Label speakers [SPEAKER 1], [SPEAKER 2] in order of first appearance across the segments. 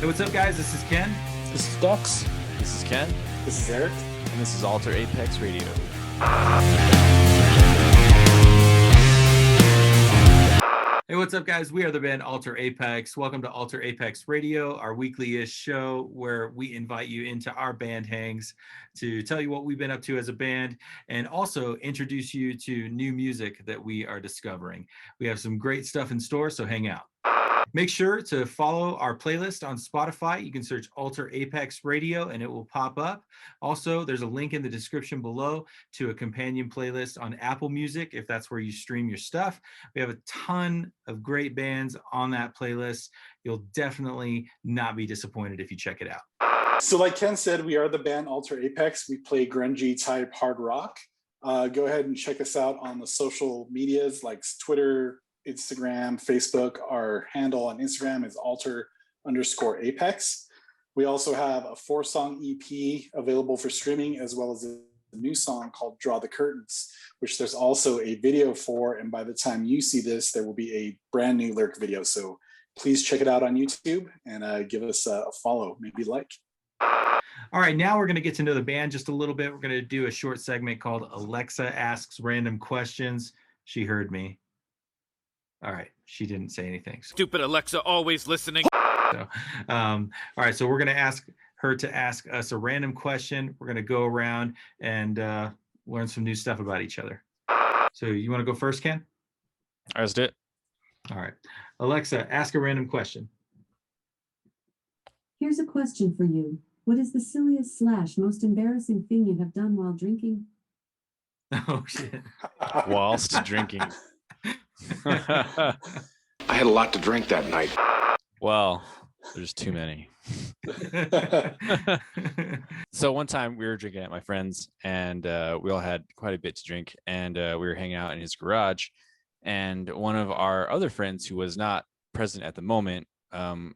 [SPEAKER 1] Hey, what's up, guys? This is Ken.
[SPEAKER 2] This is Dex.
[SPEAKER 3] This is Ken.
[SPEAKER 4] This is Eric.
[SPEAKER 3] And this is Alter Apex Radio.
[SPEAKER 1] Hey, what's up, guys? We are the band Alter Apex. Welcome to Alter Apex Radio, our weekly-ish show where we invite you into our band hangs to tell you what we've been up to as a band and also introduce you to new music that we are discovering. We have some great stuff in store, so hang out. Make sure to follow our playlist on Spotify. You can search Alter Apex Radio and it will pop up. Also, there's a link in the description below to a companion playlist on Apple Music if that's where you stream your stuff. We have a ton of great bands on that playlist. You'll definitely not be disappointed if you check it out.
[SPEAKER 4] So like Ken said, we are the band Alter Apex. We play grungy type hard rock. Go ahead and check us out on the social medias like Twitter, Instagram, Facebook. Our handle on Instagram is alter_apex. We also have a 4-song EP available for streaming, as well as a new song called Draw the Curtains, which there's also a video for. And by the time you see this, there will be a brand new lyric video. So please check it out on YouTube and give us a follow, maybe like.
[SPEAKER 1] All right, now we're going to get to know the band just a little bit. We're going to do a short segment called Alexa Asks Random Questions. She heard me. All right, she didn't say anything.
[SPEAKER 2] Stupid Alexa, always listening.
[SPEAKER 1] So, all right, so we're going to ask her to ask us a random question. We're going to go around and learn some new stuff about each other. So you want to go first, Ken?
[SPEAKER 3] All right, let's do it.
[SPEAKER 1] All right. Alexa, ask a random question.
[SPEAKER 5] Here's a question for you. What is the silliest / most embarrassing thing you have done while drinking?
[SPEAKER 1] Oh, shit.
[SPEAKER 3] Whilst drinking.
[SPEAKER 6] I had a lot to drink that night.
[SPEAKER 3] Well, there's too many. So one time we were drinking at my friend's and we all had quite a bit to drink, and we were hanging out in his garage, and one of our other friends who was not present at the moment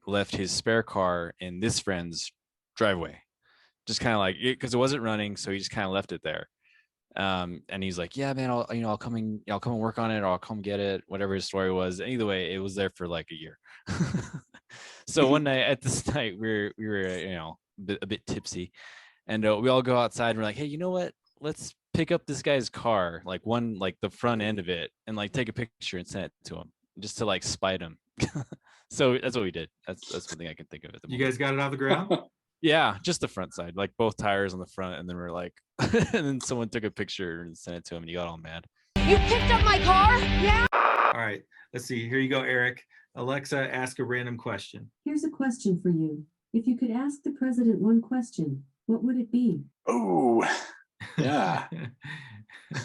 [SPEAKER 3] left his spare car in this friend's driveway, just kind of like, because it wasn't running, so he just kind of left it there. And he's like, yeah, man, I'll come and work on it, or I'll come get it, whatever his story was. Either way, it was there for like a year. So one night at this night, we were a bit tipsy, and we all go outside and we're like, hey, you know what? Let's pick up this guy's car, like the front end of it, and like take a picture and send it to him, just to like spite him. So that's what we did. That's one thing I can think of at the moment.
[SPEAKER 1] You guys got it off the ground?
[SPEAKER 3] Yeah, just the front side, like both tires on the front, and then we're like, and then someone took a picture and sent it to him, and he got all mad.
[SPEAKER 7] You picked up my car? Yeah.
[SPEAKER 1] All right, let's see. Here you go, Eric. Alexa, ask a random question.
[SPEAKER 5] Here's a question for you. If you could ask the president one question, what would it be?
[SPEAKER 4] Oh, yeah.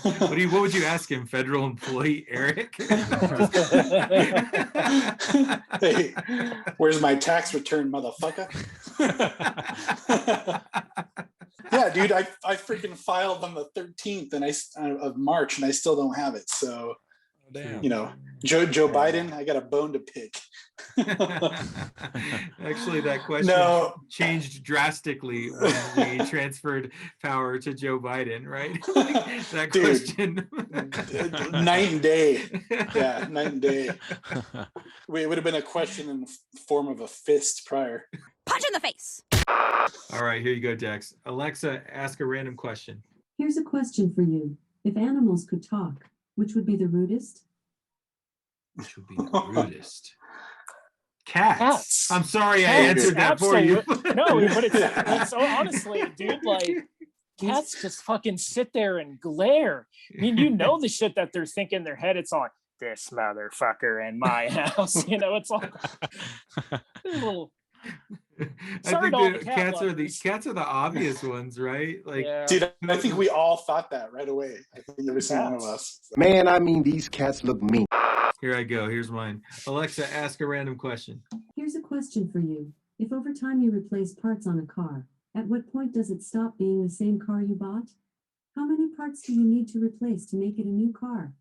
[SPEAKER 1] What would you ask him, federal employee Eric?
[SPEAKER 4] Hey, where's my tax return, motherfucker? Yeah, dude, I freaking filed on the 13th of March, and I still don't have it. So, Joe Biden, I got a bone to pick.
[SPEAKER 1] Actually, that question changed drastically when we transferred power to Joe Biden, right? That question.
[SPEAKER 4] Night and day. Yeah, night and day. It would have been a question in the form of a fist prior.
[SPEAKER 7] Punch in the face.
[SPEAKER 1] All right, here you go, Dex. Alexa, ask a random question.
[SPEAKER 5] Here's a question for you. If animals could talk, which would be the rudest?
[SPEAKER 1] Which would be the rudest? Cats. I'm sorry
[SPEAKER 2] Cats,
[SPEAKER 1] I answered that for you.
[SPEAKER 2] No, but it's honestly, dude, like, cats just fucking sit there and glare. I mean, the shit that they're thinking in their head. It's all like, this motherfucker in my house. It's all little.
[SPEAKER 1] I think cats are the obvious ones, right? Like,
[SPEAKER 2] yeah.
[SPEAKER 4] Dude, I think we all thought that right away. I think every single one of us.
[SPEAKER 6] Man, I mean, these cats look mean.
[SPEAKER 1] Here I go. Here's mine. Alexa, ask a random question.
[SPEAKER 5] Here's a question for you. If over time you replace parts on a car, at what point does it stop being the same car you bought? How many parts do you need to replace to make it a new car?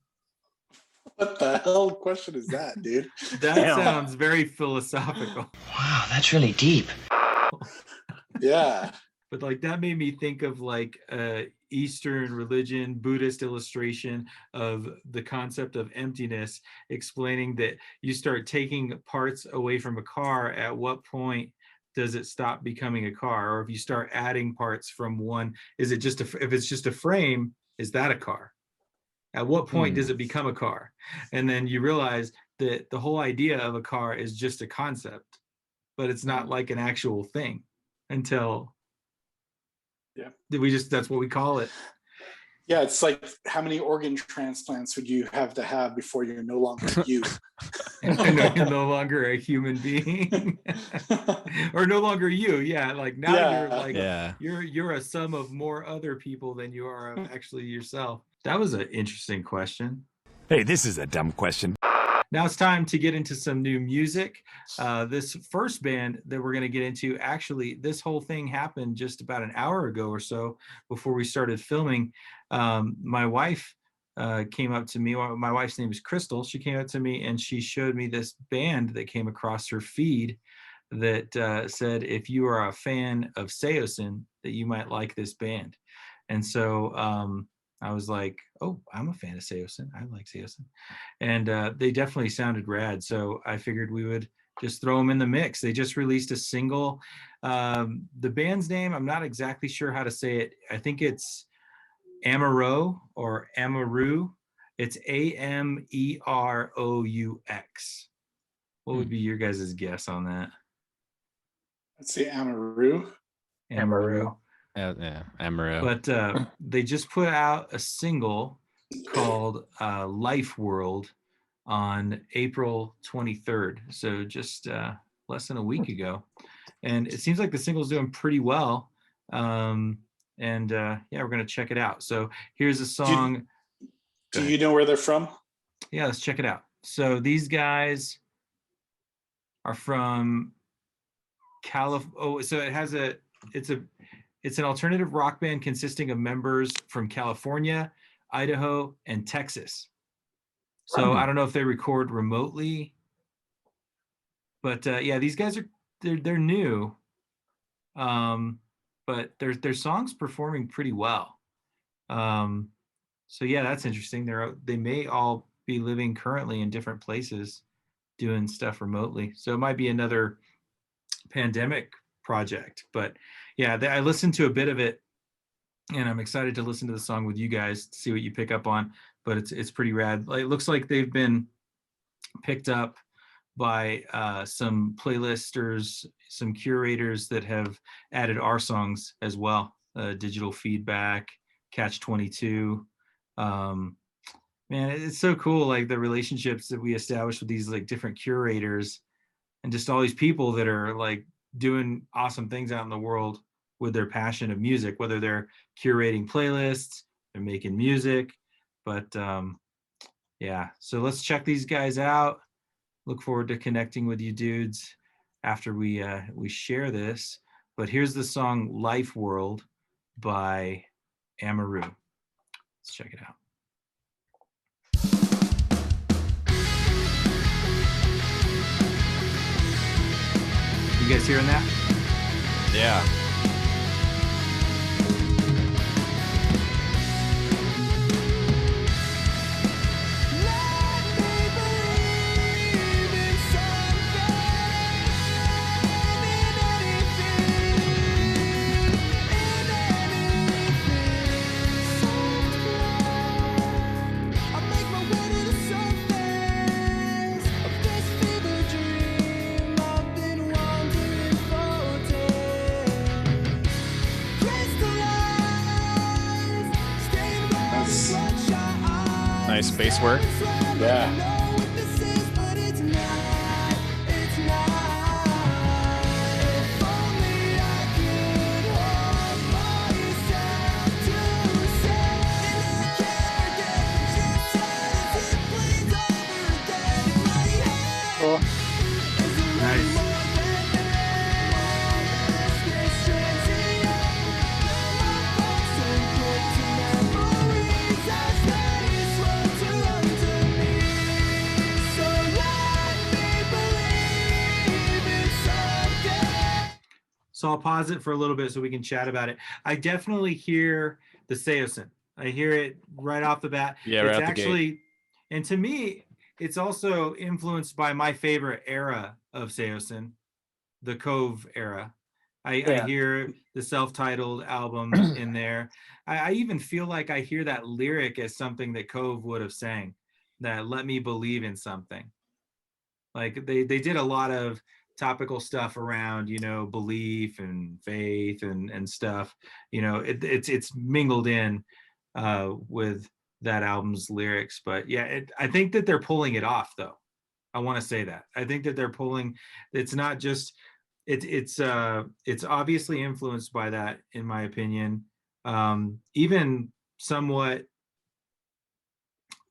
[SPEAKER 4] What the hell question is that, dude?
[SPEAKER 1] That sounds very philosophical.
[SPEAKER 8] Wow, that's really deep.
[SPEAKER 4] Yeah.
[SPEAKER 1] But like that made me think of like Eastern religion, Buddhist illustration of the concept of emptiness, explaining that you start taking parts away from a car, at what point does it stop becoming a car? Or if you start adding parts from one, is it just if it's just a frame, is that a car? At what point does it become a car? And then you realize that the whole idea of a car is just a concept, but it's not like an actual thing until that's what we call it.
[SPEAKER 4] Yeah, it's like how many organ transplants would you have to have before you're no longer you?
[SPEAKER 1] And you're no longer a human being. Or no longer you. Yeah, like now you're like you're a sum of more other people than you are of actually yourself. That was an interesting question.
[SPEAKER 8] Hey, this is a dumb question.
[SPEAKER 1] Now it's time to get into some new music. This first band that we're going to get into, actually, this whole thing happened just about an hour ago or so before we started filming. My wife came up to me. My wife's name is Crystal. She came up to me and she showed me this band that came across her feed that said, if you are a fan of Seosin, that you might like this band. And so I was like, oh, I'm a fan of Seosin. I like Seosin. And they definitely sounded rad. So I figured we would just throw them in the mix. They just released a single. The band's name, I'm not exactly sure how to say it. I think it's Ameroux or Ameroux. It's Ameroux. What would be your guys' guess on that?
[SPEAKER 4] Let's say Ameroux.
[SPEAKER 1] Ameroux.
[SPEAKER 3] Yeah, Ameroux.
[SPEAKER 1] But they just put out a single called Life World on April 23rd. So just less than a week ago. And it seems like the single's doing pretty well. Yeah, we're going to check it out. So here's a song.
[SPEAKER 4] Do you know where they're from?
[SPEAKER 1] Yeah, let's check it out. So these guys are from California. Oh, so it's an alternative rock band consisting of members from California, Idaho, and Texas. So I don't know if they record remotely, but yeah, these guys they're new, but their songs performing pretty well. So yeah, that's interesting. They may all be living currently in different places, doing stuff remotely. So it might be another pandemic project, but yeah, I listened to a bit of it and I'm excited to listen to the song with you guys to see what you pick up on, but it's pretty rad. It looks like they've been picked up by some playlisters, some curators that have added our songs as well. Digital Feedback, Catch 22. Man, it's so cool, like the relationships that we establish with these like different curators and just all these people that are like doing awesome things out in the world with their passion of music, whether they're curating playlists, they're making music. But yeah, so let's check these guys out. Look forward to connecting with you dudes after we share this. But here's the song Life World by Ameroux. Let's check it out. You guys hearing that?
[SPEAKER 3] Yeah. Nice space work.
[SPEAKER 4] Yeah.
[SPEAKER 1] Cool. Nice. So I'll pause it for a little bit so we can chat about it. I definitely hear the Seosin. I hear it right off the bat.
[SPEAKER 3] Yeah, right out the gate.
[SPEAKER 1] And to me, it's also influenced by my favorite era of Seosin, the Cove era. I
[SPEAKER 2] Yeah.
[SPEAKER 1] hear the self-titled album in there. I even feel like I hear that lyric as something that Cove would have sang, that "Let me believe in something." Like they did a lot of topical stuff around, you know, belief and faith and stuff. You know, it's mingled in with that album's lyrics. But yeah, I think that they're pulling it off though. I want to say that. I think that they're pulling. It's not just. It's obviously influenced by that, in my opinion. Even somewhat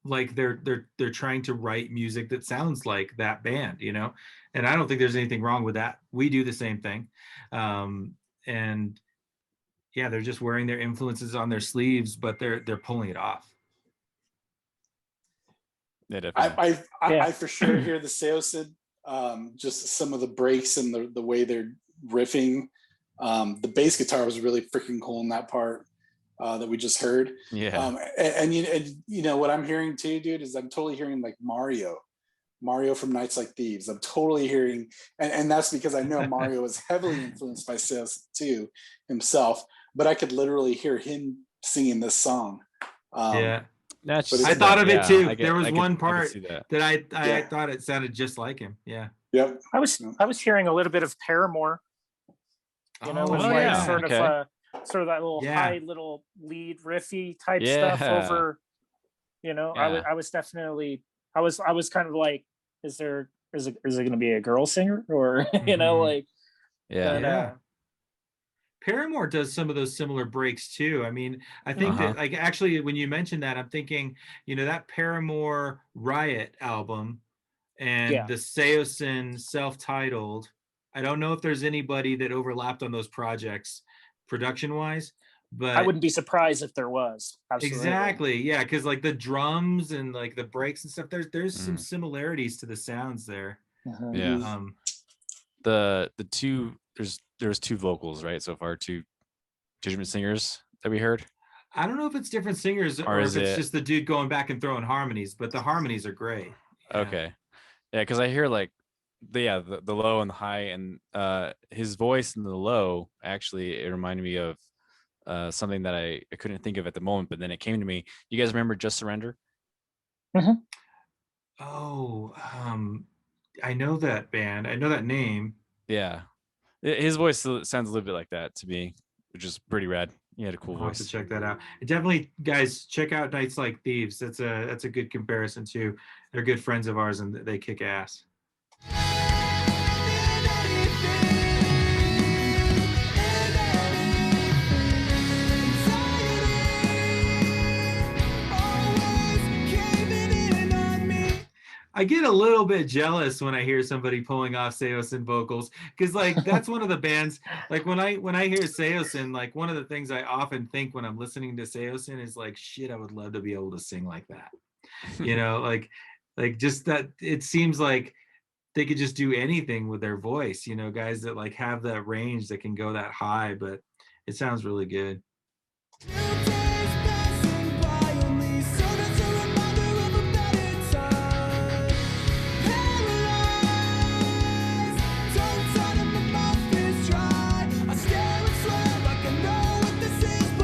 [SPEAKER 1] like they're trying to write music that sounds like that band, you know. And I don't think there's anything wrong with that. We do the same thing. And yeah, they're just wearing their influences on their sleeves, but they're pulling it off.
[SPEAKER 3] Yeah, definitely.
[SPEAKER 4] I for sure hear the Seosin, just some of the breaks and the way they're riffing. The bass guitar was really freaking cool in that part that we just heard.
[SPEAKER 3] Yeah.
[SPEAKER 4] And you know what I'm hearing too, dude, is I'm totally hearing like Mario from Nights Like Thieves. I'm totally hearing, and that's because I know Mario was heavily influenced by Seosin too himself, but I could literally hear him singing this song.
[SPEAKER 1] Yeah.
[SPEAKER 3] I
[SPEAKER 1] thought of it too. There was one
[SPEAKER 3] I
[SPEAKER 1] part that I
[SPEAKER 4] Yeah.
[SPEAKER 1] thought it sounded just like him. Yeah.
[SPEAKER 4] Yep.
[SPEAKER 2] I was hearing a little bit of Paramore, you know, with
[SPEAKER 1] Oh,
[SPEAKER 2] like
[SPEAKER 1] yeah.
[SPEAKER 2] sort of that little
[SPEAKER 1] Yeah.
[SPEAKER 2] high little lead riffy type stuff
[SPEAKER 3] Yeah.
[SPEAKER 2] over, you know.
[SPEAKER 3] Yeah.
[SPEAKER 2] I was definitely I was kind of like, is it going to be a girl singer or you know,
[SPEAKER 1] Mhm.
[SPEAKER 2] like
[SPEAKER 3] Yeah.
[SPEAKER 2] but,
[SPEAKER 1] Yeah. Paramore does some of those similar breaks too. I mean, I think
[SPEAKER 3] Uh-huh.
[SPEAKER 1] that like actually when you mentioned that, I'm thinking, you know, that Paramore Riot album and
[SPEAKER 2] Yeah.
[SPEAKER 1] the Seosin self-titled. I don't know if there's anybody that overlapped on those projects production wise, but
[SPEAKER 2] I wouldn't be surprised if there was. Absolutely.
[SPEAKER 1] exactly, yeah, because like the drums and like the breaks and stuff, there's some
[SPEAKER 3] Mhm.
[SPEAKER 1] similarities to the sounds there.
[SPEAKER 2] Uh-huh.
[SPEAKER 3] Yeah.
[SPEAKER 1] Um,
[SPEAKER 3] The two there's two vocals, right? So far, two different singers that we heard.
[SPEAKER 1] I don't know if it's different singers or
[SPEAKER 3] is
[SPEAKER 1] if it's
[SPEAKER 3] it-
[SPEAKER 1] just the dude going back and throwing harmonies, but the harmonies are great. Yeah.
[SPEAKER 3] Okay. Yeah, because I hear like the low and the high, and his voice in the low, actually it reminded me of something that I couldn't think of at the moment, but then it came to me. You guys remember Just Surrender?
[SPEAKER 1] Oh, I know that band. I know that name.
[SPEAKER 3] Yeah. His voice sounds a little bit like that to me, which is pretty rad. He had a cool
[SPEAKER 1] I'll have to
[SPEAKER 3] voice.
[SPEAKER 1] check that out. Definitely, guys, check out Nights Like Thieves. That's a good comparison too. They're good friends of ours and they kick ass. I get a little bit jealous when I hear somebody pulling off Seosin vocals, because like that's one of the bands. Like when I hear Seosin, like one of the things I often think when I'm listening to Seosin is like, shit, I would love to be able to sing like that. You know, like just that it seems like they could just do anything with their voice. You know, guys that like have that range that can go that high, but it sounds really good.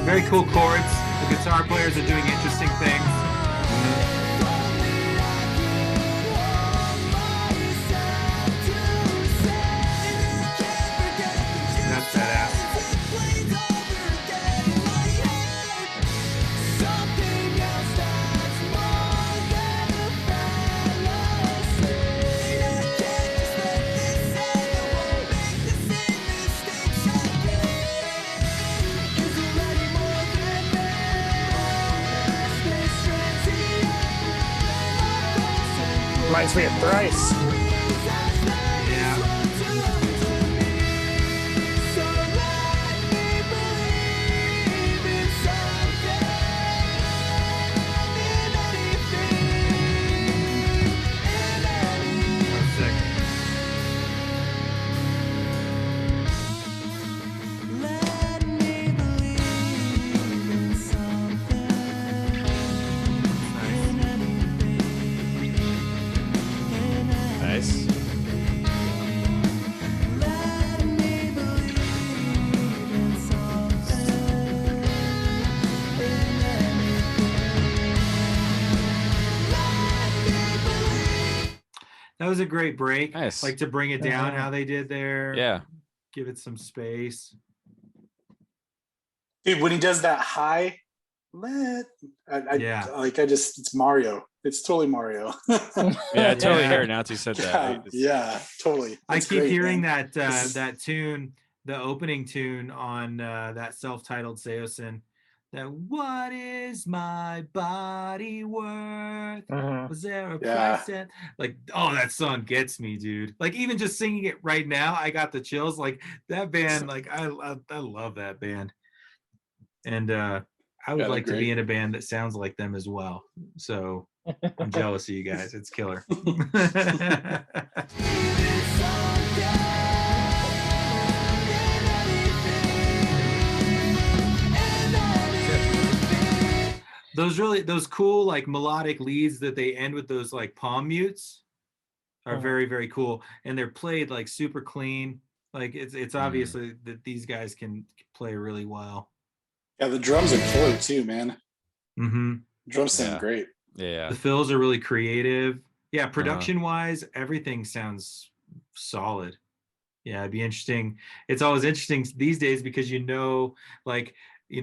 [SPEAKER 1] Very cool chords. The guitar players are doing interesting things. That's badass.
[SPEAKER 2] Reminds me of Thrice.
[SPEAKER 1] Yeah. That's sick. Nice. That was a great break.
[SPEAKER 3] Nice.
[SPEAKER 1] Like to bring it down how they did there.
[SPEAKER 3] Yeah.
[SPEAKER 1] Give it some space.
[SPEAKER 4] Dude, when he does that high, it's Mario. It's totally Mario.
[SPEAKER 3] Yeah, I totally hear it now that you said that.
[SPEAKER 4] Yeah, totally.
[SPEAKER 1] I
[SPEAKER 4] It's
[SPEAKER 1] keep
[SPEAKER 4] great,
[SPEAKER 1] hearing
[SPEAKER 4] man.
[SPEAKER 1] that tune, the opening tune on that self-titled Seosin. That what is my body worth? Was there a price at? Like, oh, that song gets me, dude. Like, even just singing it right now, I got the chills. Like that band, like I love that band, and I would like to be in a band that sounds like them as well. So I'm jealous of you guys. It's killer. those cool like melodic leads that they end with those like palm mutes are very, very cool, and they're played like super clean. Like it's obviously that these guys can play really well.
[SPEAKER 4] Yeah, the drums are killer too, man. Drums sound great.
[SPEAKER 3] Yeah.
[SPEAKER 1] The fills are really creative. Yeah, production wise, everything sounds solid. Yeah, it'd be interesting. It's always interesting these days because like,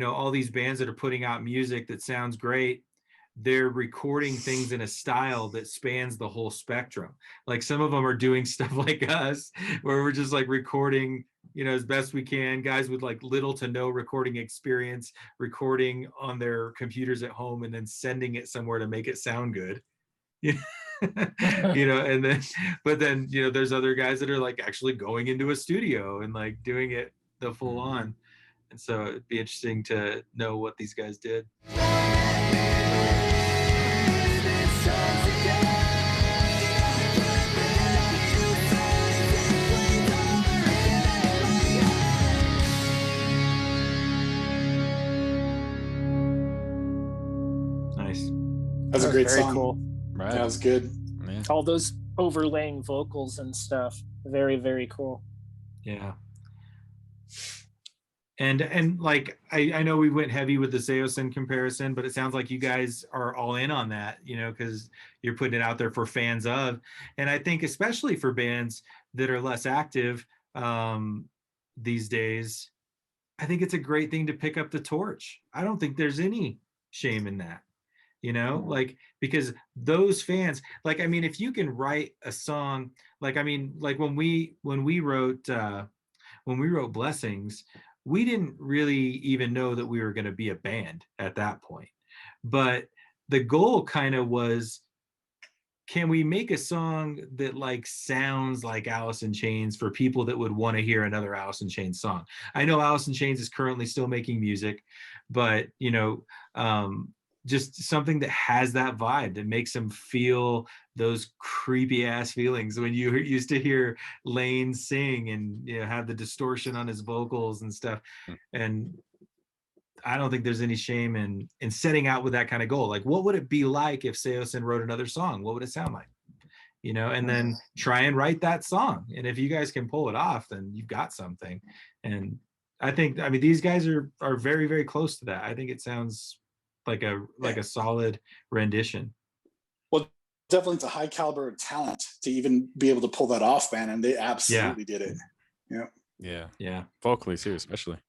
[SPEAKER 1] all these bands that are putting out music that sounds great, they're recording things in a style that spans the whole spectrum. Like some of them are doing stuff like us, where we're just like recording, as best we can, guys with like little to no recording experience, recording on their computers at home and then sending it somewhere to make it sound good. And then there's other guys that are like actually going into a studio and like doing it the full on. And so it'd be interesting to know what these guys did. Nice.
[SPEAKER 4] That's a great
[SPEAKER 2] very
[SPEAKER 4] song.
[SPEAKER 2] Cool.
[SPEAKER 3] Right.
[SPEAKER 4] That was good.
[SPEAKER 3] Yeah.
[SPEAKER 2] All those overlaying vocals and stuff. Very, very cool.
[SPEAKER 1] Yeah. And like I know we went heavy with the Seosin comparison, but it sounds like you guys are all in on that, because you're putting it out there for fans of. And I think especially for bands that are less active these days, I think it's a great thing to pick up the torch. I don't think there's any shame in that. Like, because those fans, like, I mean, if you can write a song, like, I mean, like when we wrote Blessings, we didn't really even know that we were going to be a band at that point. But the goal kind of was, can we make a song that like sounds like Alice in Chains for people that would want to hear another Alice in Chains song? I know Alice in Chains is currently still making music, but just something that has that vibe that makes them feel those creepy ass feelings when you used to hear Lane sing and have the distortion on his vocals and stuff. And I don't think there's any shame in setting out with that kind of goal. Like, what would it be like if Seosin wrote another song? What would it sound like? And then try and write that song. And if you guys can pull it off, then you've got something. And I mean, these guys are very, very close to that. I think it sounds like a solid rendition.
[SPEAKER 4] Well, definitely it's a high caliber of talent to even be able to pull that off, man. And they absolutely did it.
[SPEAKER 3] Yeah. Vocally too, especially.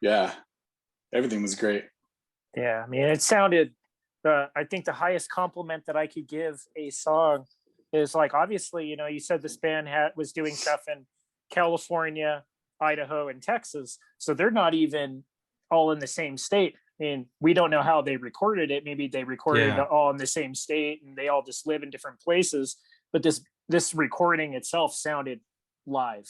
[SPEAKER 4] Yeah. Everything was great.
[SPEAKER 2] Yeah, I mean, it sounded, I think the highest compliment that I could give a song is like, obviously, you said this band was doing stuff in California, Idaho, and Texas. So they're not even all in the same state. I mean, we don't know how they recorded it. Maybe they recorded it all in the same state and they all just live in different places. But this recording itself sounded live.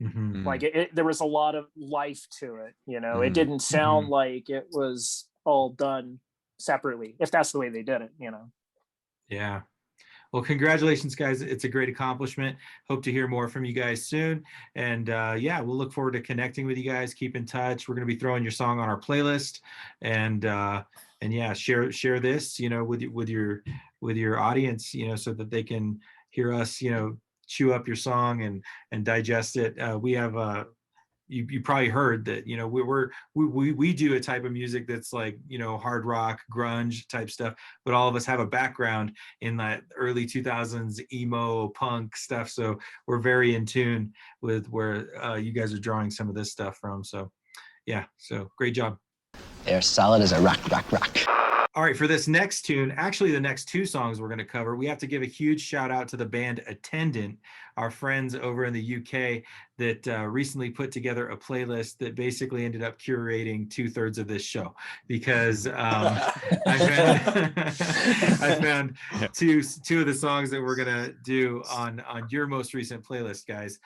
[SPEAKER 2] Like there was a lot of life to it. It didn't sound like it was all done separately, if that's the way they did it.
[SPEAKER 1] Yeah. Well, congratulations, guys. It's a great accomplishment. Hope to hear more from you guys soon. And we'll look forward to connecting with you guys. Keep in touch. We're going to be throwing your song on our playlist, and share this, with your audience, so that they can hear us, chew up your song and digest it. We have you probably heard that, you know, we do a type of music that's like, you know, hard rock, grunge type stuff, but all of us have a background in that early 2000s emo punk stuff. So we're very in tune with where you guys are drawing some of this stuff from. So yeah, so great job.
[SPEAKER 9] They're solid as a rock.
[SPEAKER 1] All right, for this next tune, actually the next two songs we're going to cover, we have to give a huge shout out to the band Attendant, our friends over in the UK that recently put together a playlist that basically ended up curating 2/3 of this show, because I found two of the songs that we're going to do on your most recent playlist, guys.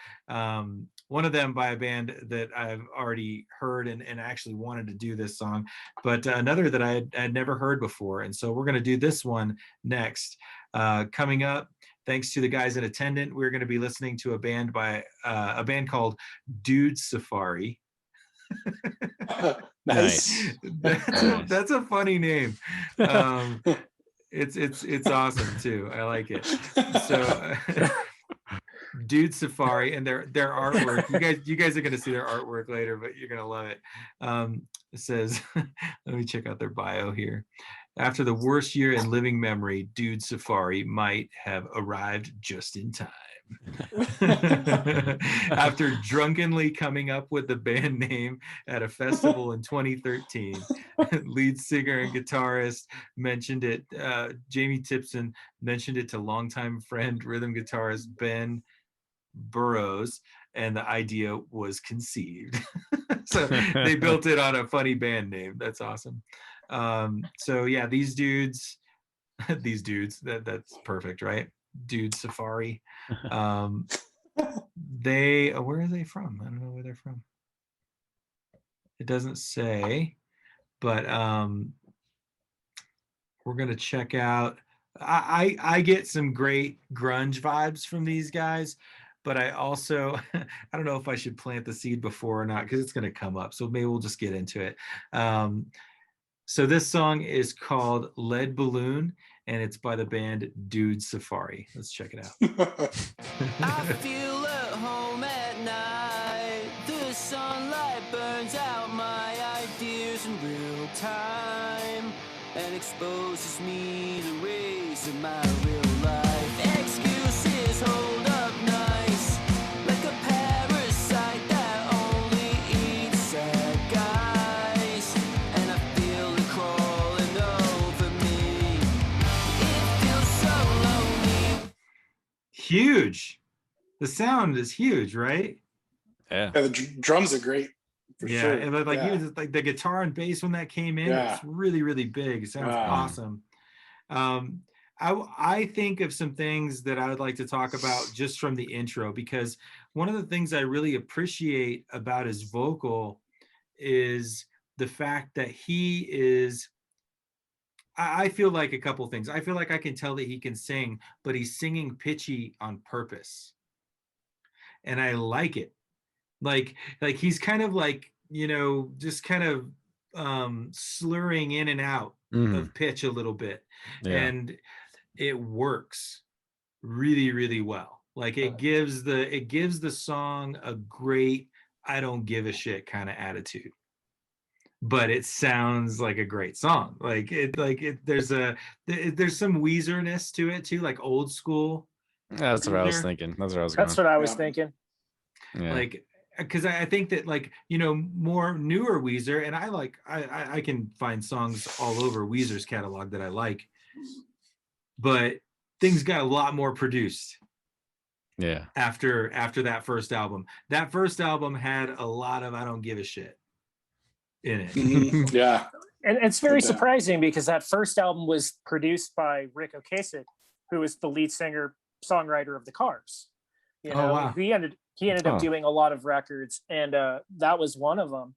[SPEAKER 1] One of them by a band that I've already heard and actually wanted to do this song, but another that I had never heard before. And so we're going to do this one next. Coming up, thanks to the guys in Attendant, we're going to be listening to a band called Dude Safari.
[SPEAKER 4] Nice.
[SPEAKER 1] That's a funny name. It's awesome too. I like it. So Dude Safari, and their artwork, you guys are going to see their artwork later, but you're going to love it. It says, let me check out their bio here. After the worst year in living memory, Dude Safari might have arrived just in time. After drunkenly coming up with the band name at a festival in 2013, lead singer and guitarist mentioned it. Jamie Tipson mentioned it to longtime friend rhythm guitarist Ben Burrows, and the idea was conceived. So they built it on a funny band name. That's awesome. So yeah, these dudes, that's perfect, right? Dude Safari. Where are they from? I don't know where they're from. It doesn't say, but we're gonna check out. I get some great grunge vibes from these guys, but I also, I don't know if I should plant the seed before or not, because it's going to come up. So maybe we'll just get into it. So this song is called Lead Balloon, and it's by the band Dude Safari. Let's check it out.
[SPEAKER 10] I feel at home at night. The sunlight burns out my ideas in real time and exposes me to rays of my real life. Excuses hold up nice, like a parasite that only eats sad guys. And I feel it crawling over me. It feels so lonely.
[SPEAKER 1] Huge. The sound is huge, right?
[SPEAKER 3] Yeah.
[SPEAKER 4] Yeah, the drums are great. For
[SPEAKER 1] yeah,
[SPEAKER 4] sure.
[SPEAKER 1] and like even like the guitar and bass when that came in, it's really, really big. It sounds awesome. I think of some things that I would like to talk about just from the intro, because one of the things I really appreciate about his vocal is the fact that he is, I feel like a couple things. I feel like I can tell that he can sing, but he's singing pitchy on purpose. And I like it. Like he's kind of like, you know, just kind of slurring in and out of pitch a little bit. And it works really, really well. Like it gives the song a great I don't give a shit kind of attitude. But it sounds like a great song. There's some Weezer-ness to it too, like old school.
[SPEAKER 3] That's what I was thinking. That's what
[SPEAKER 2] I was thinking.
[SPEAKER 3] Yeah.
[SPEAKER 1] Like, because I think that, like, you know, more newer Weezer, and I can find songs all over Weezer's catalog that I like, but things got a lot more produced.
[SPEAKER 3] Yeah.
[SPEAKER 1] After that first album. That first album had a lot of I don't give a shit in it.
[SPEAKER 4] Yeah.
[SPEAKER 2] And it's very surprising because that first album was produced by Rick Ocasek, who is the lead singer, songwriter of the Cars. You know,
[SPEAKER 1] wow.
[SPEAKER 2] he ended up doing a lot of records, and that was one of them.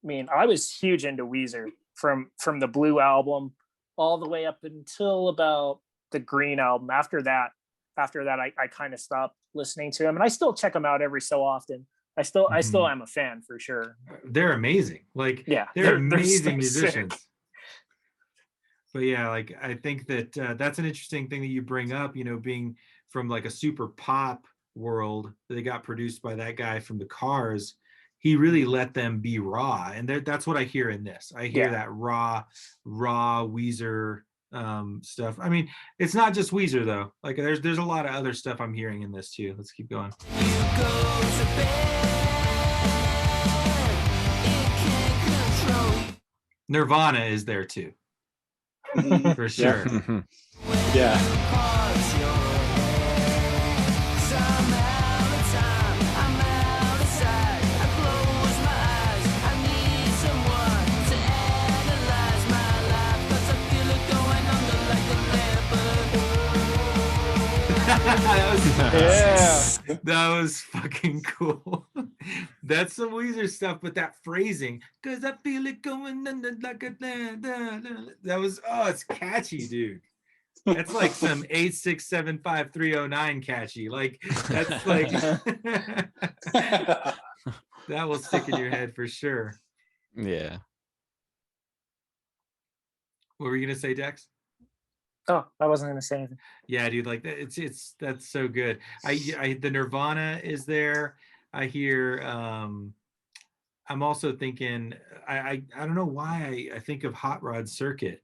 [SPEAKER 2] I mean, I was huge into Weezer from the Blue album all the way up until about the Green album. After that, I kind of stopped listening to him, and I still check him out every so often. I still am a fan for sure.
[SPEAKER 1] They're amazing. Like,
[SPEAKER 2] yeah,
[SPEAKER 1] they're amazing musicians.
[SPEAKER 2] Sick.
[SPEAKER 1] But yeah, like I think that that's an interesting thing that you bring up. You know, being from like a super pop world, they got produced by that guy from the Cars. he really let them be raw, and that's what I hear in this. I hear that raw Weezer stuff. I mean, it's not just Weezer though. Like there's a lot of other stuff I'm hearing in this too. Let's keep going. Nirvana is there too. For sure.
[SPEAKER 4] Yeah.
[SPEAKER 1] That was fucking cool. That's some Weezer stuff, but that phrasing, cause I feel it going under like a that was, oh, it's catchy, dude. That's like some 8675309 catchy. Like that's like that will stick in your head for sure.
[SPEAKER 3] Yeah.
[SPEAKER 1] What were you gonna say, Dex?
[SPEAKER 2] Oh, I wasn't gonna say anything.
[SPEAKER 1] Yeah, dude, like it's that's so good. I the Nirvana is there. I hear I'm also thinking I don't know why I think of Hot Rod Circuit.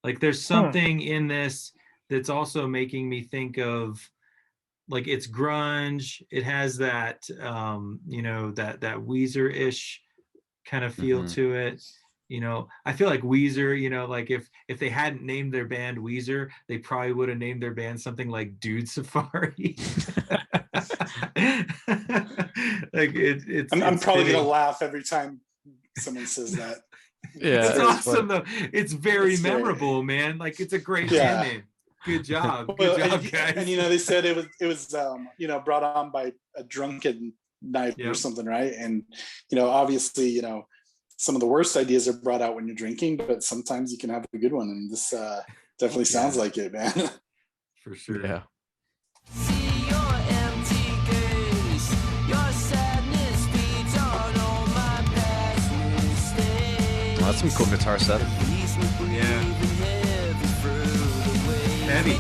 [SPEAKER 1] Like there's something in this that's also making me think of, like, it's grunge. It has that you know, that Weezer-ish kind of feel to it. You know, I feel like Weezer, you know, like if they hadn't named their band Weezer, they probably would have named their band something like Dude Safari. Like
[SPEAKER 4] I'm probably gonna laugh every time someone says that.
[SPEAKER 1] Yeah, it's awesome though. It's very memorable, man. Like it's a great band name. Good job, guys.
[SPEAKER 4] And you know, they said it was you know, brought on by a drunken night or something, right? And you know, obviously, you know, some of the worst ideas are brought out when you're drinking, but sometimes you can have a good one, and this definitely sounds like it, man.
[SPEAKER 1] For sure.
[SPEAKER 3] Yeah. Well, that's some cool guitar stuff.
[SPEAKER 1] Yeah. Heavy.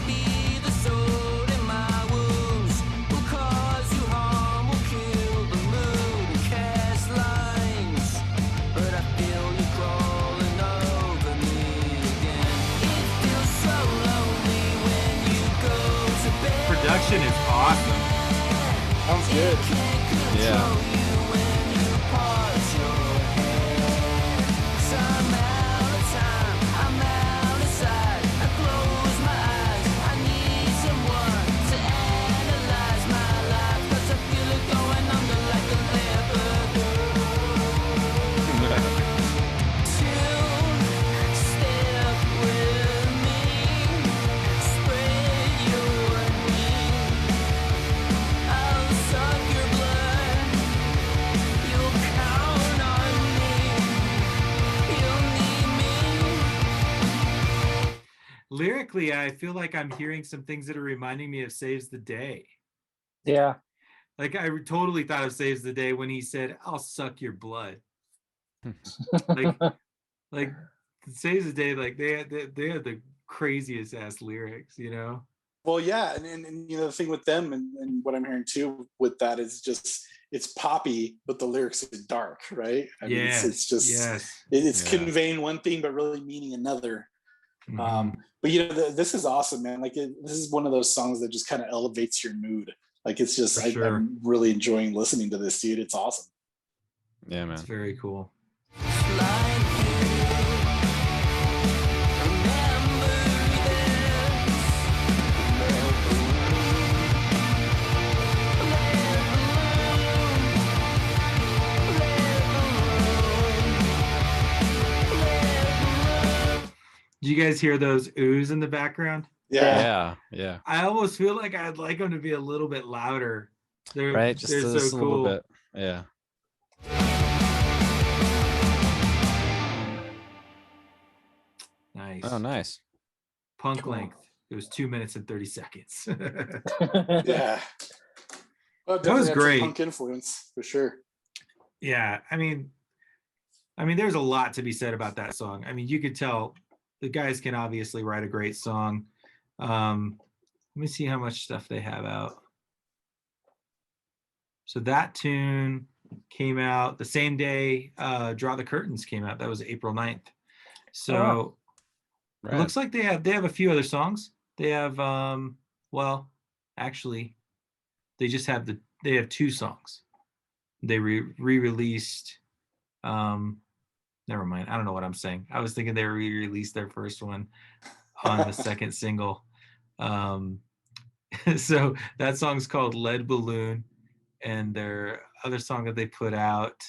[SPEAKER 1] Production is awesome.
[SPEAKER 4] Sounds good.
[SPEAKER 3] Yeah.
[SPEAKER 1] Lyrically, I feel like I'm hearing some things that are reminding me of Saves the Day.
[SPEAKER 2] Yeah.
[SPEAKER 1] Like I totally thought of Saves the Day when he said, "I'll suck your blood." like Saves the Day, like they have the craziest ass lyrics, you know?
[SPEAKER 4] Well, yeah, and you know, the thing with them and what I'm hearing too with that is just it's poppy, but the lyrics are dark, right? I mean, it's just it's conveying one thing but really meaning another. But you know, this is awesome, man. Like this is one of those songs that just kind of elevates your mood. Like it's just I'm really enjoying listening to this, dude. It's awesome.
[SPEAKER 3] Yeah, man.
[SPEAKER 1] It's very cool. Do you guys hear those oohs in the background?
[SPEAKER 3] Yeah.
[SPEAKER 1] I almost feel like I'd like them to be a little bit louder. They're
[SPEAKER 3] Just
[SPEAKER 1] so cool.
[SPEAKER 3] a little bit. Yeah.
[SPEAKER 1] Nice.
[SPEAKER 3] Oh, nice.
[SPEAKER 1] Punk length. It was 2 minutes and 30 seconds.
[SPEAKER 4] Yeah. Well,
[SPEAKER 1] that was great.
[SPEAKER 4] Punk influence for sure.
[SPEAKER 1] Yeah, I mean, there's a lot to be said about that song. I mean, you could tell the guys can obviously write a great song. Let me see how much stuff they have out. So that tune came out the same day Draw the Curtains came out. That was April 9th. So
[SPEAKER 2] Oh.
[SPEAKER 1] it looks like they have a few other songs. They have well, actually, they just have they have 2 songs. They re-released never mind. I don't know what I'm saying. I was thinking they re-released their first one on the second single. So that song's called Lead Balloon, and their other song that they put out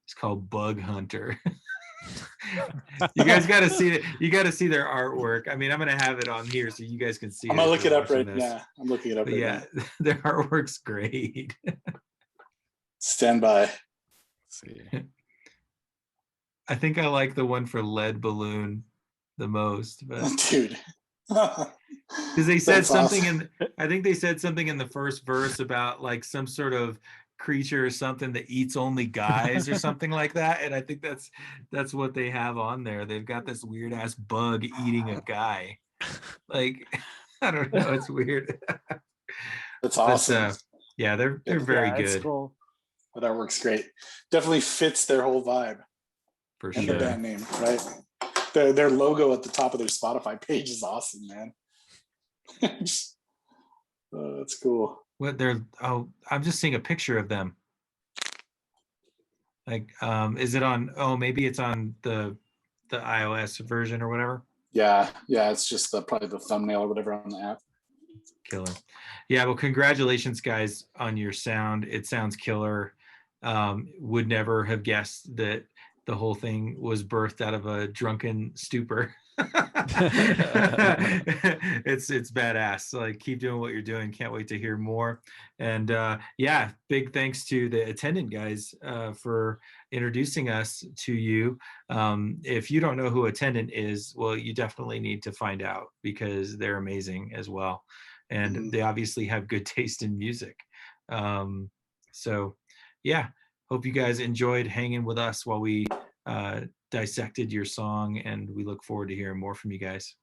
[SPEAKER 1] is called Bug Hunter. You guys got to see it. You got to see their artwork. I mean, I'm gonna have it on here so you guys can see.
[SPEAKER 4] I'm gonna look it up right. Yeah, I'm looking it up right
[SPEAKER 1] now. Their artwork's great.
[SPEAKER 4] Stand by.
[SPEAKER 3] Let's see.
[SPEAKER 1] I think I like the one for Lead Balloon the most, but
[SPEAKER 4] dude.
[SPEAKER 1] Because they said something awesome. I think they said something in the first verse about like some sort of creature or something that eats only guys or something like that, and I think that's what they have on there. They've got this weird ass bug eating a guy. Like, I don't know, it's weird.
[SPEAKER 4] That's awesome.
[SPEAKER 1] Yeah, they're very good.
[SPEAKER 2] Cool.
[SPEAKER 4] Well, that works great. Definitely fits their whole vibe.
[SPEAKER 1] For sure.
[SPEAKER 4] And the band name, right? Their logo at the top of their Spotify page is awesome, man. Oh, that's cool.
[SPEAKER 1] What I'm just seeing a picture of them. Like, is it on? Oh, maybe it's on the iOS version or whatever.
[SPEAKER 4] Yeah, it's just probably the thumbnail or whatever on the app.
[SPEAKER 1] Killer. Yeah, well, congratulations, guys, on your sound. It sounds killer. Would never have guessed that the whole thing was birthed out of a drunken stupor. It's badass. Like, keep doing what you're doing. Can't wait to hear more. And yeah, big thanks to the attendant guys for introducing us to you. If you don't know who attendant is, well, you definitely need to find out, because they're amazing as well, and they obviously have good taste in music. So yeah, hope you guys enjoyed hanging with us while we dissected your song, and we look forward to hearing more from you guys.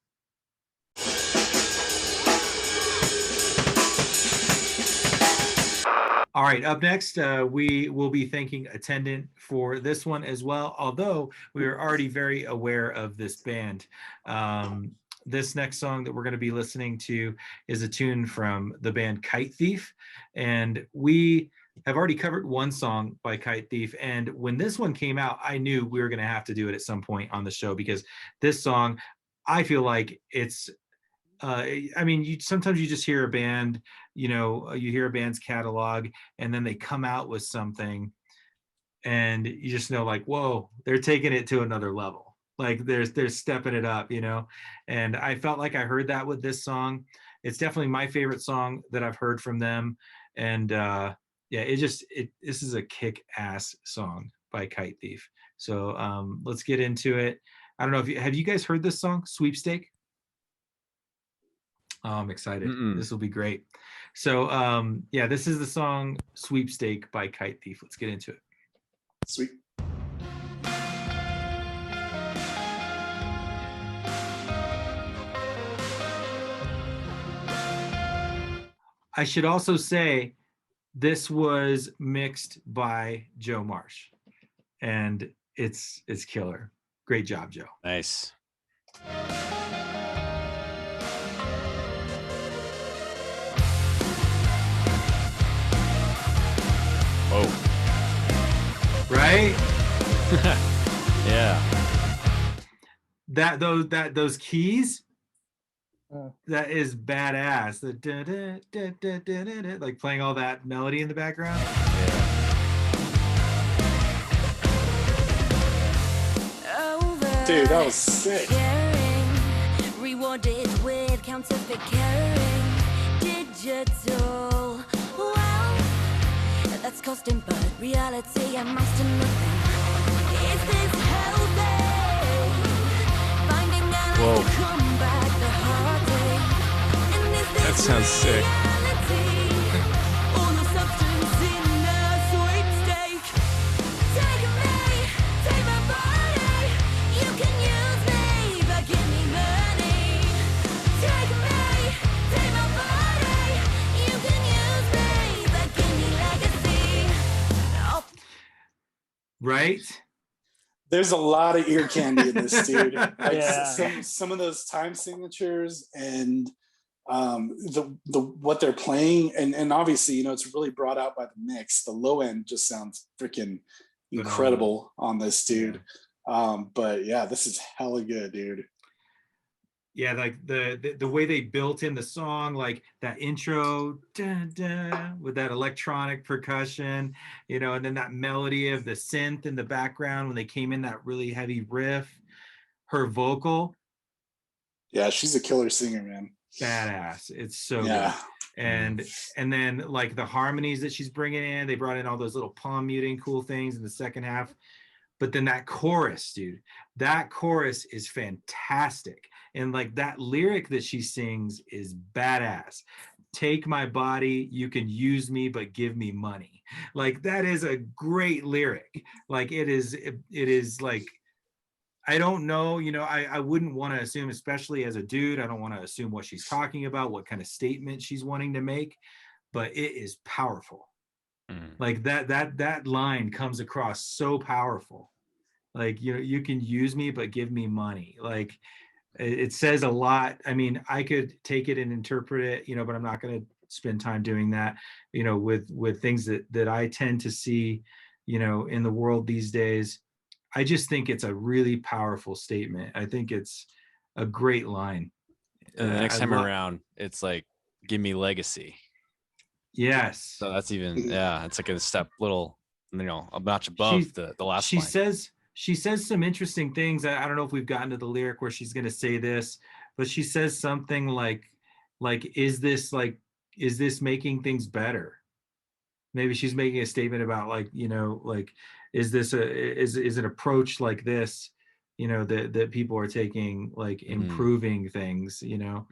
[SPEAKER 1] All right, up next, we will be thanking Attendant for this one as well, although we are already very aware of this band. This next song that we're going to be listening to is a tune from the band Kite Thief, and we have already covered one song by Kite Thief, and when this one came out, I knew we were going to have to do it at some point on the show, because this song, I feel like it's I mean, sometimes you just hear a band, you hear a band's catalog, and then they come out with something, and you just know, like, whoa, they're taking it to another level. Like, they're stepping it up, And I felt like I heard that with this song. It's definitely my favorite song that I've heard from them, and yeah, this is a kick-ass song by Kite Thief. So let's get into it. I don't know have you guys heard this song, Sweepstake? Oh, I'm excited. This will be great. So yeah, this is the song Sweepstake by Kite Thief. Let's get into it.
[SPEAKER 4] Sweet.
[SPEAKER 1] I should also say this was mixed by Joe Marsh, and it's killer. Great job, Joe.
[SPEAKER 3] Nice. Whoa.
[SPEAKER 1] Right?
[SPEAKER 3] Yeah.
[SPEAKER 1] Those keys, that is badass. The like playing all that melody in the background.
[SPEAKER 4] Dude, that was sick.
[SPEAKER 10] Rewarded with counterfeit caring, digital. Wow, that's costing, but reality amounts to nothing. Is this healthy? Finding out how to come back the heartache. And is this
[SPEAKER 3] that sounds sick.
[SPEAKER 10] All the substance in a sweepstake. Take me, take my body. You can use me, but give me money. Take me, take my body. You can use me, but give me legacy. Oh.
[SPEAKER 1] Right?
[SPEAKER 4] There's a lot of ear candy in this, dude. Like
[SPEAKER 2] Yeah.
[SPEAKER 4] some of those time signatures and the what they're playing, and obviously, you know, it's really brought out by the mix. The low end just sounds freaking incredible on this, dude. But yeah, this is hella good, dude.
[SPEAKER 1] Yeah, like the way they built in the song, like that intro with that electronic percussion, you know, and then that melody of the synth in the background when they came in, that really heavy riff. Her vocal,
[SPEAKER 4] Yeah, she's a killer singer, man.
[SPEAKER 1] badass. It's so
[SPEAKER 4] Yeah.
[SPEAKER 1] good. And then like the harmonies that she's bringing in, they brought in all those little palm muting cool things in the second half. But then that chorus, dude, that chorus is fantastic. And like that lyric that she sings is badass. Take my body, you can use me, but give me money. Like that is a great lyric. Like it is like, I don't know, you know, I wouldn't want to assume, especially as a dude, I don't want to assume what she's talking about, what kind of statement she's wanting to make, but it is powerful. Like that line comes across so powerful. Like, you know, you can use me, but give me money. Like it says a lot. I mean, I could take it and interpret it, you know, but I'm not going to spend time doing that, you know, with things that I tend to see, you know, in the world these days. I just think it's a really powerful statement. I think it's a great line.
[SPEAKER 3] And the next time around, it's like, give me legacy.
[SPEAKER 1] Yes.
[SPEAKER 3] So that's even, yeah, it's like a step little, you know, a notch above the last line.
[SPEAKER 1] She says some interesting things. I don't know if we've gotten to the lyric where she's going to say this, but she says something like, is this making things better? Maybe she's making a statement about like, you know, like, is an approach like this, you know, that people are taking, like improving things, you know,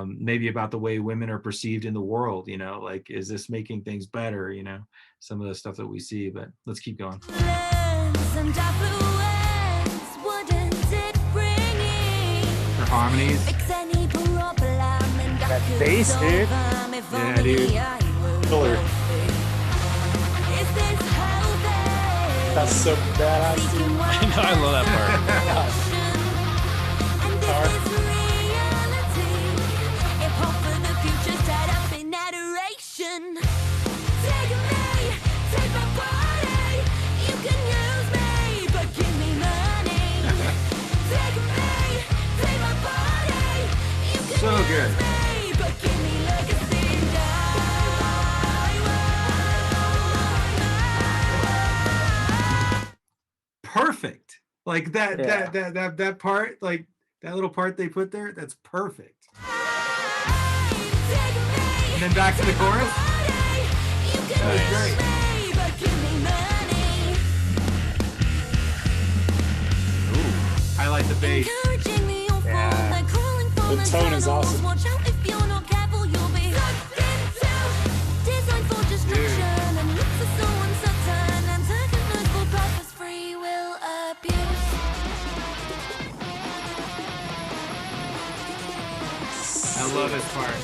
[SPEAKER 1] maybe about the way women are perceived in the world, you know, like, is this making things better? You know, some of the stuff that we see, but let's keep going. For harmonies.
[SPEAKER 2] That bass, dude.
[SPEAKER 1] Yeah, dude.
[SPEAKER 4] Killer. That's so badass, dude.
[SPEAKER 3] I know, I love that part.
[SPEAKER 1] So good. Perfect. Like that part, like that little part they put there, that's perfect. And then back to the chorus. That was great. Ooh, I like the bass.
[SPEAKER 2] Yeah.
[SPEAKER 4] The tone is awesome.
[SPEAKER 1] I love this part.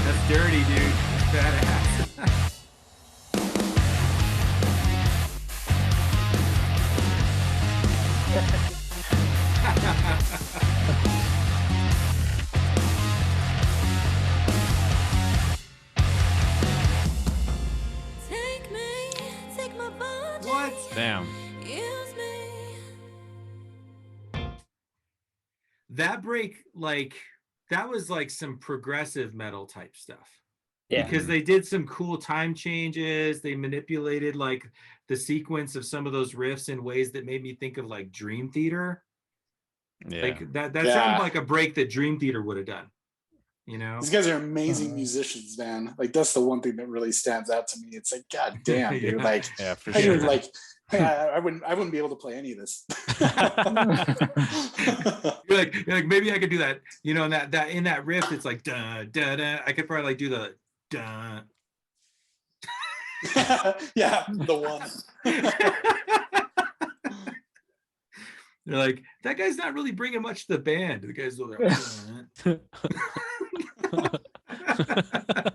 [SPEAKER 1] That's dirty, dude. That's badass. What?
[SPEAKER 3] Damn.
[SPEAKER 1] That break, like, that was like some progressive metal type stuff.
[SPEAKER 2] Yeah.
[SPEAKER 1] Because they did some cool time changes. They manipulated like the sequence of some of those riffs in ways that made me think of like Dream Theater.
[SPEAKER 3] Yeah.
[SPEAKER 1] Like that sounded like a break that Dream Theater would have done. You know,
[SPEAKER 4] these guys are amazing musicians, man. Like that's the one thing that really stands out to me. It's like, god damn, dude.
[SPEAKER 1] Yeah.
[SPEAKER 4] Like,
[SPEAKER 3] Yeah, for
[SPEAKER 4] I
[SPEAKER 3] sure.
[SPEAKER 4] would, like, I wouldn't be able to play any of this.
[SPEAKER 1] you're like maybe I could do that. You know, that in that riff, it's like da da da. I could probably like do the da.
[SPEAKER 4] Yeah, the one.
[SPEAKER 1] They're like, that guy's not really bringing much to the band. The guy's over there.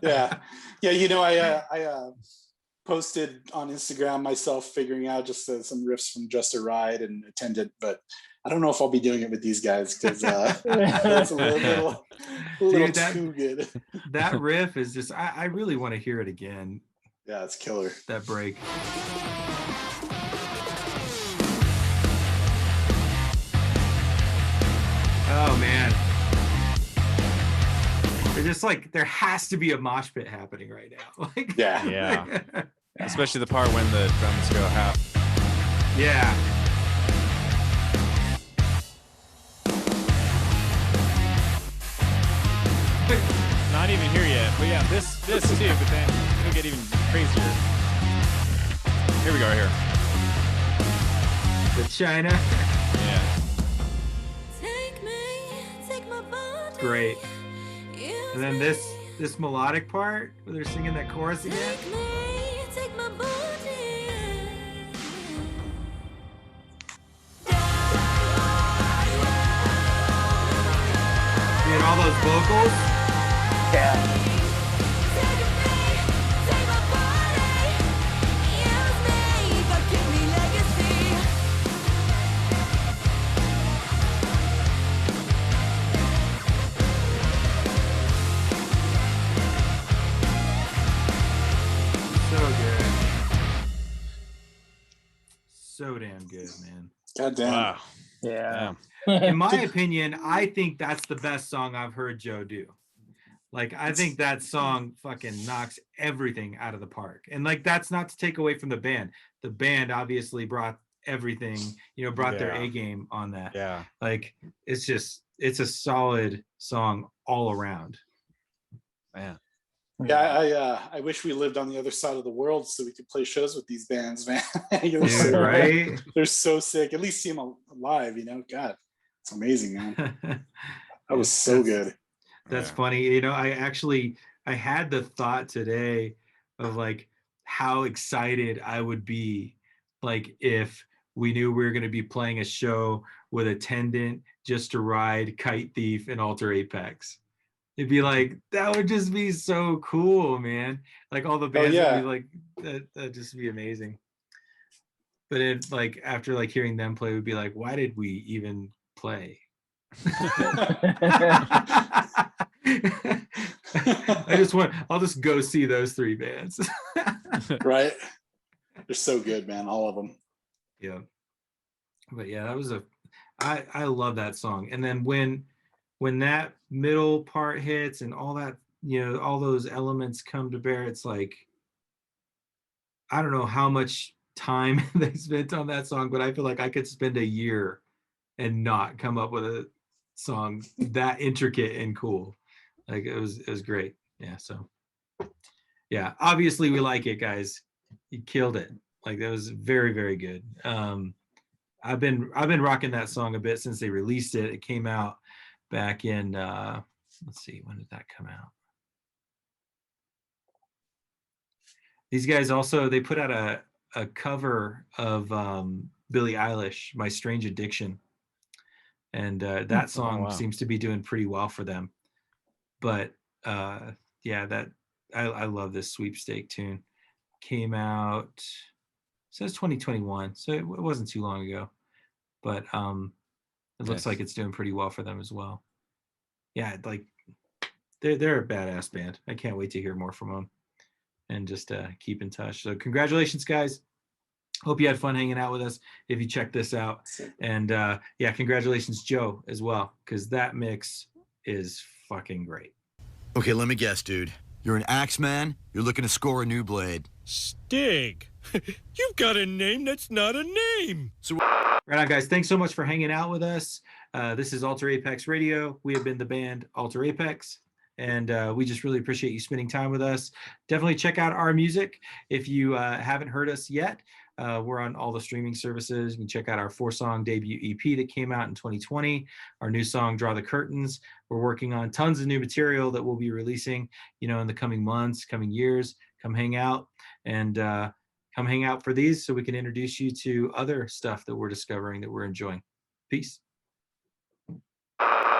[SPEAKER 4] Yeah. You know, I posted on Instagram myself figuring out just some riffs from Just a Ride and Attendant, but I don't know if I'll be doing it with these guys because that's a little
[SPEAKER 1] Dude,
[SPEAKER 4] too good.
[SPEAKER 1] That riff is just, I really want to hear it again.
[SPEAKER 4] Yeah, it's killer.
[SPEAKER 1] That break. Oh man. They're just like, there has to be a mosh pit happening right now. Like,
[SPEAKER 3] yeah. Especially the part when the drums go half.
[SPEAKER 1] Yeah.
[SPEAKER 3] Not even here yet, but yeah, this too, but then it'll get even crazier. Here we go, right here.
[SPEAKER 1] The China.
[SPEAKER 3] Yeah.
[SPEAKER 1] Great. And then this melodic part where they're singing that chorus again. And all those vocals.
[SPEAKER 2] Yeah.
[SPEAKER 1] So damn good, man.
[SPEAKER 4] God damn.
[SPEAKER 3] Wow.
[SPEAKER 2] Yeah.
[SPEAKER 1] In my opinion, I think that's the best song I've heard Joe do. Like, I think that song fucking knocks everything out of the park. And like, that's not to take away from the band. The band obviously brought everything, brought their A game on that.
[SPEAKER 3] Yeah.
[SPEAKER 1] Like, it's a solid song all around.
[SPEAKER 3] Man.
[SPEAKER 4] Yeah, I wish we lived on the other side of the world so we could play shows with these bands, man.
[SPEAKER 1] Right?
[SPEAKER 4] They're so sick. At least see them live, God, it's amazing, man. That was so good.
[SPEAKER 1] That's funny. I had the thought today of like how excited I would be, like if we knew we were going to be playing a show with Attendant, Just a Ride, Kite Thief, and Alter Apex. It'd be like, that would just be so cool, man. Like all the bands would be like, that'd just be amazing. But it like after like hearing them play, would be like, why did we even play? I'll just go see those three bands.
[SPEAKER 4] Right? They're so good, man. All of them.
[SPEAKER 1] Yeah. But yeah, that was I love that song. And then when that middle part hits and all that, all those elements come to bear, it's like, I don't know how much time they spent on that song, but I feel like I could spend a year and not come up with a song that intricate and cool. Like it was great. Yeah. So yeah, obviously we like it, guys. You killed it. Like that was very, very good. I've been rocking that song a bit since they released it. It came out back in let's see, when did that come out? These guys also, they put out a cover of Billie Eilish, My Strange Addiction, and that song seems to be doing pretty well for them. But yeah, that I love this sweepstake tune. Came out, it says 2021, so it wasn't too long ago, but it looks like it's doing pretty well for them as well. Yeah, like they're a badass band. I can't wait to hear more from them and just keep in touch. So congratulations, guys. Hope you had fun hanging out with us if you checked this out. And yeah, congratulations, Joe, as well, because that mix is fucking great.
[SPEAKER 8] Okay, let me guess, dude. You're an Axeman. You're looking to score a new blade.
[SPEAKER 11] Stig, you've got a name that's not a name.
[SPEAKER 8] So
[SPEAKER 1] right on, guys. Thanks so much for hanging out with us. This is Alter Apex Radio. We have been the band Alter Apex, and we just really appreciate you spending time with us. Definitely check out our music if you haven't heard us yet. We're on all the streaming services. You can check out our 4-song debut EP that came out in 2020. Our new song, Draw the Curtains. We're working on tons of new material that we'll be releasing, in the coming months, coming years. Come hang out and come hang out for these so we can introduce you to other stuff that we're discovering that we're enjoying. Peace.